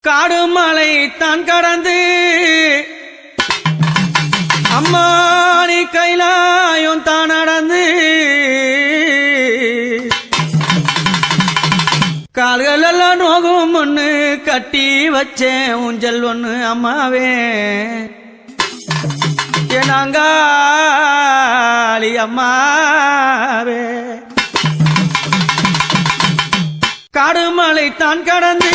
காடு மலை தான் கடந்து அம்மா நீ கைலாயம் தான் நடந்து கால்கள் எல்லாம் நோகும் ஒண்ணு கட்டி வச்சேன் ஊஞ்சல் ஒண்ணு அம்மாவே நாங்காளி அம்மாவே காடு மலை தான் கடந்து